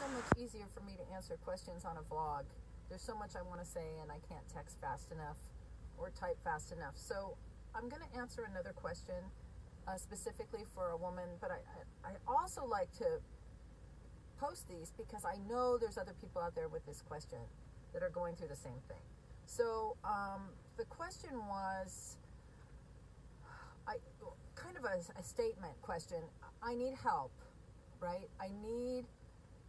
so much easier for me to answer questions on a vlog. There's so much I want to say and I can't text fast enough or type fast enough. So I'm going to answer another question specifically for a woman, but I also like to post these because I know there's other people out there with this question that are going through the same thing. So the question was kind of a statement question. I need help, right?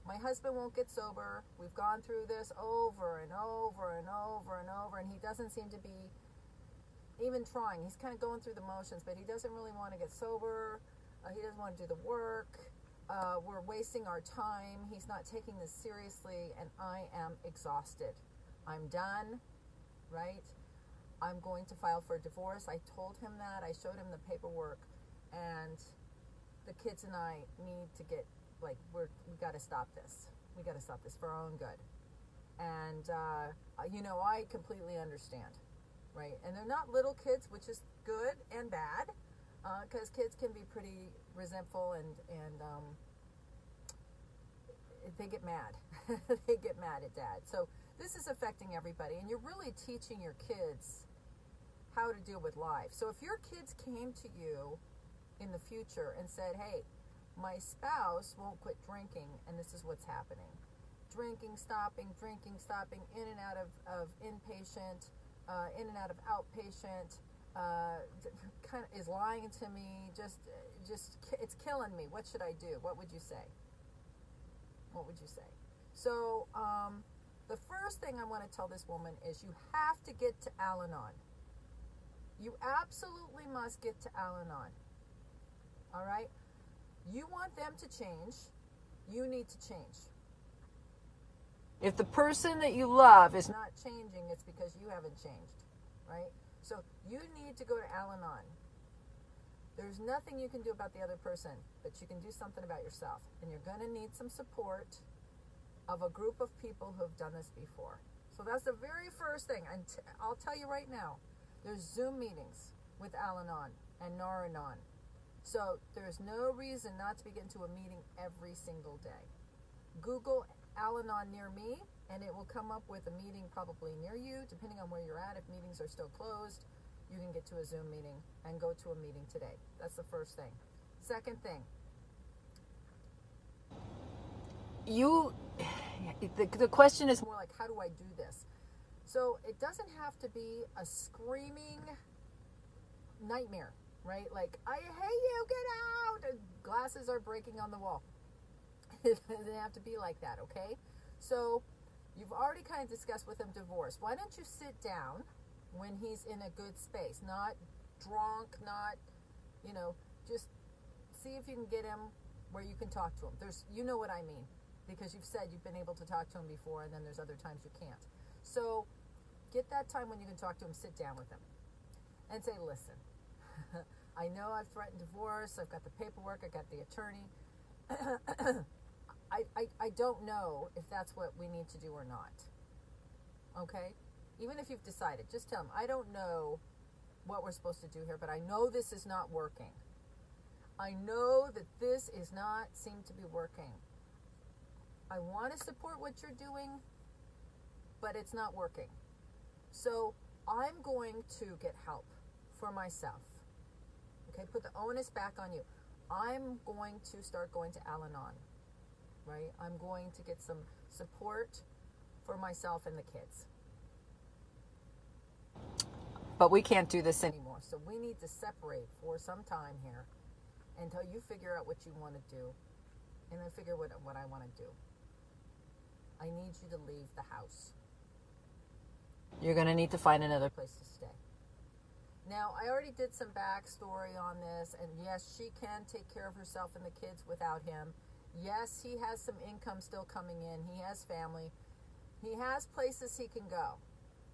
My husband won't get sober. We've gone through this over and over and over and over, and he doesn't seem to be even trying. He's kind of going through the motions, but he doesn't really want to get sober. He doesn't want to do the work. We're wasting our time. He's not taking this seriously, and I am exhausted. I'm done, right? I'm going to file for a divorce. I told him that. I showed him the paperwork, and the kids and I need to get, we got to stop this. We got to stop this for our own good. And, I completely understand, right? And they're not little kids, which is good and bad, because kids can be pretty resentful and they get mad. They get mad at dad. So this is affecting everybody, and you're really teaching your kids how to deal with life. So if your kids came to you in the future and said, hey, my spouse won't quit drinking, and this is what's happening. Drinking, stopping, in and out of inpatient, in and out of outpatient, kind of is lying to me, just it's killing me. What should I do? What would you say? What would you say? So the first thing I want to tell this woman is you have to get to Al-Anon. You absolutely must get to Al-Anon. All right? You want them to change. You need to change. If the person that you love is not changing, it's because you haven't changed, right? So you need to go to Al-Anon. There's nothing you can do about the other person, but you can do something about yourself. And you're going to need some support of a group of people who have done this before. So that's the very first thing. And I'll tell you right now, there's Zoom meetings with Al-Anon and Nar-Anon. So there's no reason not to be getting to a meeting every single day. Google Al-Anon near me, and it will come up with a meeting probably near you, depending on where you're at. If meetings are still closed, you can get to a Zoom meeting and go to a meeting today. That's the first thing. Second thing, the question is more like, how do I do this? So it doesn't have to be a screaming nightmare, right? Like, I hate you, get out! And glasses are breaking on the wall. It doesn't have to be like that, okay? So you've already kind of discussed with him divorce. Why don't you sit down when he's in a good space, not drunk, not, just see if you can get him where you can talk to him. You know what I mean, because you've said you've been able to talk to him before, and then there's other times you can't. So get that time when you can talk to him, sit down with him, and say, listen, I know I've threatened divorce, I've got the paperwork, I got the attorney. I don't know if that's what we need to do or not. Okay? Even if you've decided, just tell him, I don't know what we're supposed to do here, but I know this is not working. I know that this is not seem to be working. I want to support what you're doing, but it's not working. So I'm going to get help for myself. Okay? Put the onus back on you. I'm going to start going to Al-Anon, right? I'm going to get some support for myself and the kids. But we can't do this anymore, so we need to separate for some time here until you figure out what you want to do, and I figure what I want to do. I need you to leave the house. You're going to need to find another place to stay. Now, I already did some backstory on this, and yes, she can take care of herself and the kids without him. Yes, he has some income still coming in. He has family. He has places he can go,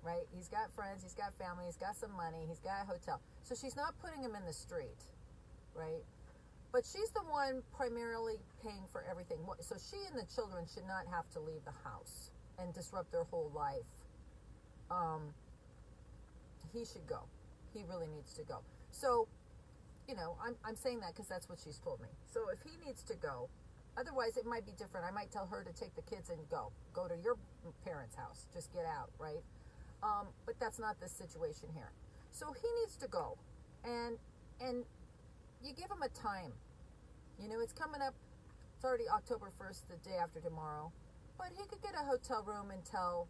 right? He's got friends. He's got family. He's got some money. He's got a hotel. So she's not putting him in the street, right? But she's the one primarily paying for everything. So she and the children should not have to leave the house and disrupt their whole life. He should go. He really needs to go. So, I'm saying that because that's what she's told me. So if he needs to go, Otherwise, it might be different. I might tell her to take the kids and go to your parents' house. Just get out, right? But that's not the situation here. So he needs to go, and you give him a time. You know, it's coming up. It's already October 1st, the day after tomorrow. But he could get a hotel room until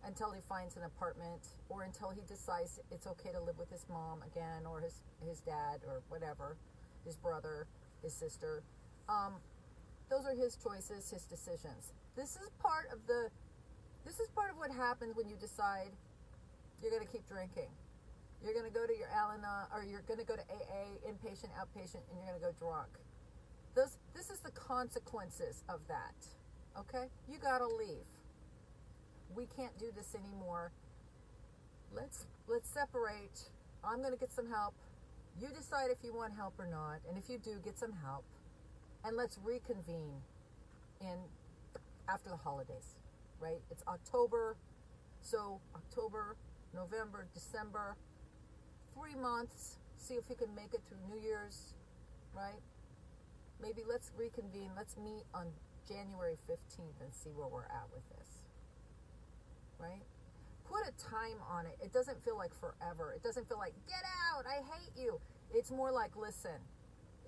he finds an apartment, or until he decides it's okay to live with his mom again, or his dad, or whatever, his brother, his sister. Those are his choices, his decisions. This is part of what happens when you decide you're going to keep drinking. You're going to go to your Al-Anon, or you're going to go to AA, inpatient, outpatient, and you're going to go drunk. This is the consequences of that. Okay? You got to leave. We can't do this anymore. Let's separate. I'm going to get some help. You decide if you want help or not, and if you do, get some help. And let's reconvene after the holidays, right? It's October, so October, November, December, 3 months. See if we can make it through New Year's, right? Maybe let's reconvene. Let's meet on January 15th and see where we're at with this, right? Put a time on it. It doesn't feel like forever. It doesn't feel like, get out, I hate you. It's more like, listen.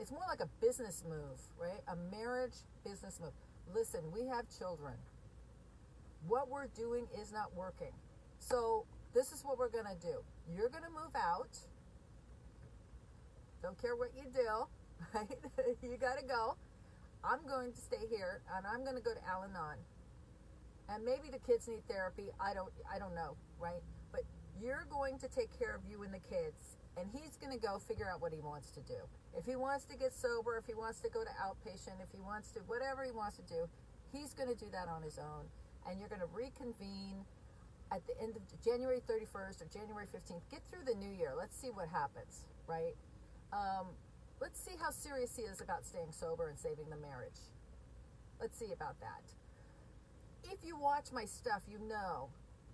It's more like a business move, right? A marriage business move. Listen, we have children. What we're doing is not working. So this is what we're going to do. You're going to move out. Don't care what you do, right? You got to go. I'm going to stay here, and I'm going to go to Al-Anon. And maybe the kids need therapy. I don't know, right? But you're going to take care of you and the kids, and he's going to go figure out what he wants to do. If he wants to get sober, if he wants to go to outpatient, if he wants to, whatever he wants to do, he's going to do that on his own. And you're going to reconvene at the end of January 31st or January 15th. Get through the new year. Let's see what happens, right? Let's see how serious he is about staying sober and saving the marriage. Let's see about that. If you watch my stuff, you know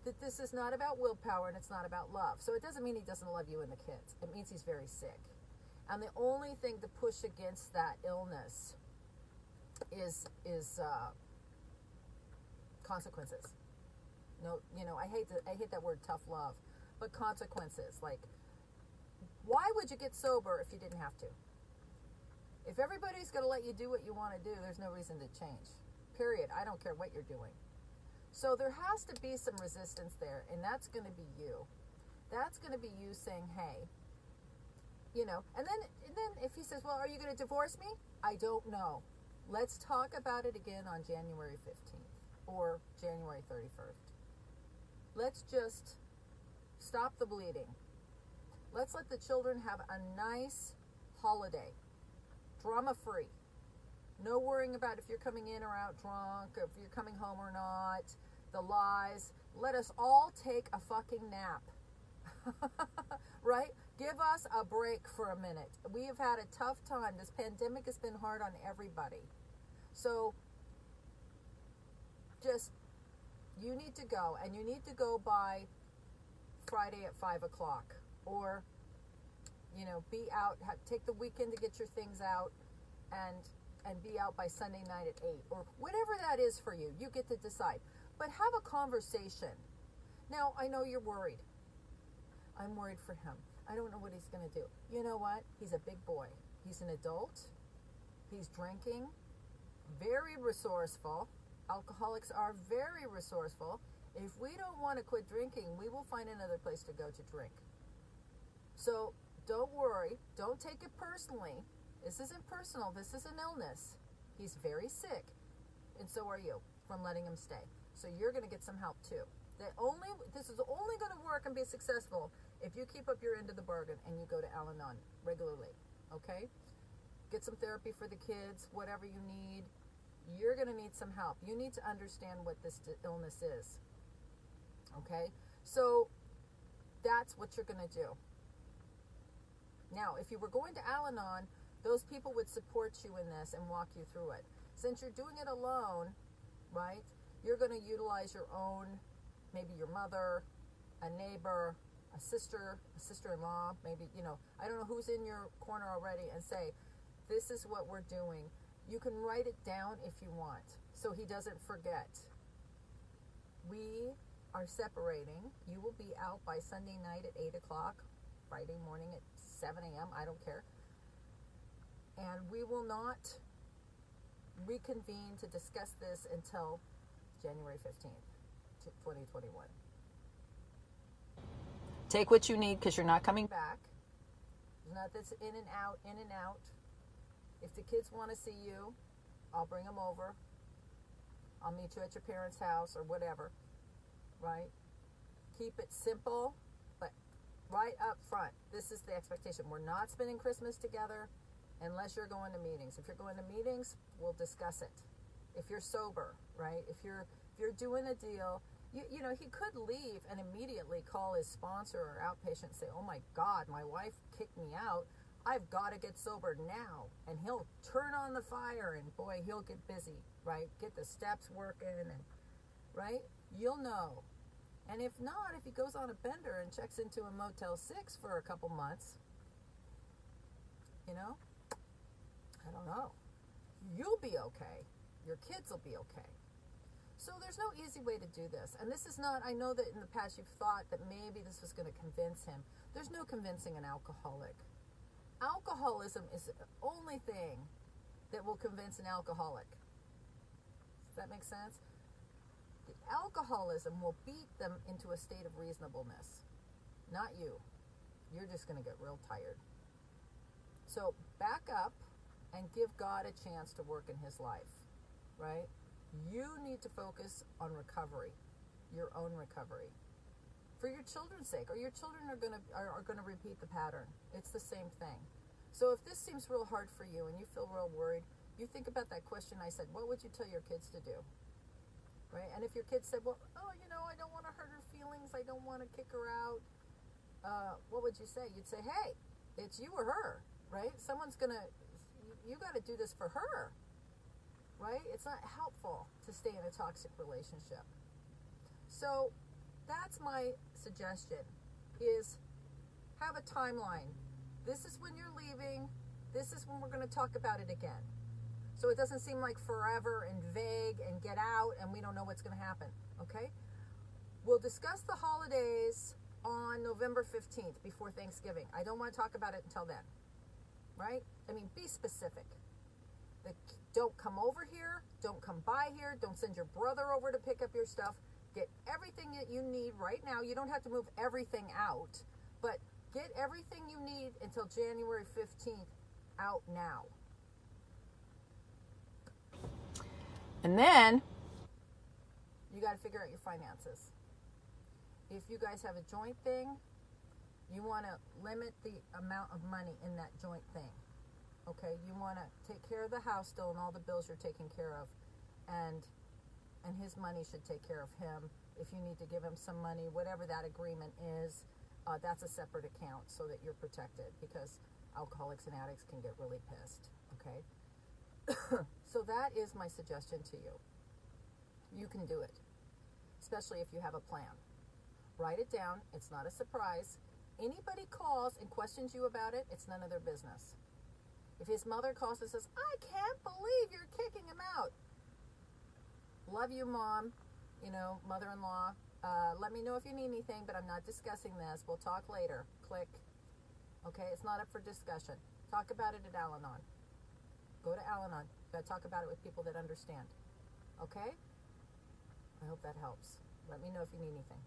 that this is not about willpower and it's not about love. So it doesn't mean he doesn't love you and the kids. It means he's very sick. And the only thing to push against that illness is consequences. No, I hate that word, tough love, but consequences. Like, why would you get sober if you didn't have to? If everybody's going to let you do what you want to do, there's no reason to change. Period. I don't care what you're doing. So there has to be some resistance there, and that's going to be you. That's going to be you saying, hey, and then if he says, well, are you going to divorce me? I don't know. Let's talk about it again on January 15th or January 31st. Let's just stop the bleeding. Let's let the children have a nice holiday, drama-free. No worrying about if you're coming in or out drunk, or if you're coming home or not, the lies. Let us all take a fucking nap. Right? Give us a break for a minute. We have had a tough time. This pandemic has been hard on everybody. So just, you need to go, and you need to go by Friday at 5 o'clock, or be out, take the weekend to get your things out, and be out by Sunday night at 8, or whatever that is for you. You get to decide. But have a conversation. Now, I know you're worried. I'm worried for him. I don't know what he's going to do. You know what? He's a big boy. He's an adult. He's drinking. Very resourceful. Alcoholics are very resourceful. If we don't want to quit drinking, we will find another place to go to drink. So don't worry. Don't take it personally. This isn't personal. This is an illness. He's very sick. And so are you, from letting him stay. So you're going to get some help too. This is only going to work and be successful if you keep up your end of the bargain and you go to Al-Anon regularly. Okay? Get some therapy for the kids, whatever you need. You're going to need some help. You need to understand what this illness is. Okay? So that's what you're going to do. Now, if you were going to Al-Anon, those people would support you in this and walk you through it. Since you're doing it alone, right, you're going to utilize your own, maybe your mother, a neighbor, a sister-in-law, maybe, I don't know who's in your corner already, and say, this is what we're doing. You can write it down if you want, so he doesn't forget. We are separating. You will be out by Sunday night at 8 o'clock, Friday morning at 7 a.m., I don't care. And we will not reconvene to discuss this until January 15th, 2021. Take what you need because you're not coming back. There's not this in and out, in and out. If the kids want to see you, I'll bring them over. I'll meet you at your parents' house or whatever, right? Keep it simple, but right up front, this is the expectation. We're not spending Christmas together unless you're going to meetings. If you're going to meetings, we'll discuss it. If you're sober, right? If you're doing a deal, you know, he could leave and immediately call his sponsor or outpatient and say, oh my God, my wife kicked me out. I've got to get sober now. And he'll turn on the fire and boy, he'll get busy, right? Get the steps working and, right? You'll know. And if not, if he goes on a bender and checks into a Motel 6 for a couple months, you know, I don't know. You'll be okay. Your kids will be okay. So there's no easy way to do this. And this is not, I know that in the past you've thought that maybe this was going to convince him. There's no convincing an alcoholic. Alcoholism is the only thing that will convince an alcoholic. Does that make sense? The alcoholism will beat them into a state of reasonableness. Not you. You're just going to get real tired. So back up and give God a chance to work in his life, right? You need to focus on recovery, your own recovery, for your children's sake, or your children are gonna repeat the pattern. It's the same thing. So if this seems real hard for you and you feel real worried, you think about that question I said, what would you tell your kids to do? Right? And if your kids said, well, you know, I don't want to hurt her feelings, I don't want to kick her out, what would you say? You'd say, hey, it's you or her, right? You got to do this for her, right? It's not helpful to stay in a toxic relationship. So that's my suggestion, is have a timeline. This is when you're leaving. This is when we're going to talk about it again. So it doesn't seem like forever and vague and get out and we don't know what's going to happen, okay? We'll discuss the holidays on November 15th before Thanksgiving. I don't want to talk about it until then, right? I mean, be specific. Don't come over here. Don't come by here. Don't send your brother over to pick up your stuff. Get everything that you need right now. You don't have to move everything out, but get everything you need until January 15th out now. And then you got to figure out your finances. If you guys have a joint thing, you want to limit the amount of money in that joint thing. Okay, you want to take care of the house still and all the bills you're taking care of, and his money should take care of him. If you need to give him some money, whatever that agreement is, that's a separate account so that you're protected, because alcoholics and addicts can get really pissed, okay? So that is my suggestion to you. You can do it, especially if you have a plan. Write it down. It's not a surprise. Anybody calls and questions you about it, it's none of their business. If his mother calls and says, I can't believe you're kicking him out. Love you, Mom, mother-in-law. Let me know if you need anything, but I'm not discussing this. We'll talk later. Click. Okay, it's not up for discussion. Talk about it at Al-Anon. Go to Al-Anon. You've got to talk about it with people that understand. Okay? I hope that helps. Let me know if you need anything.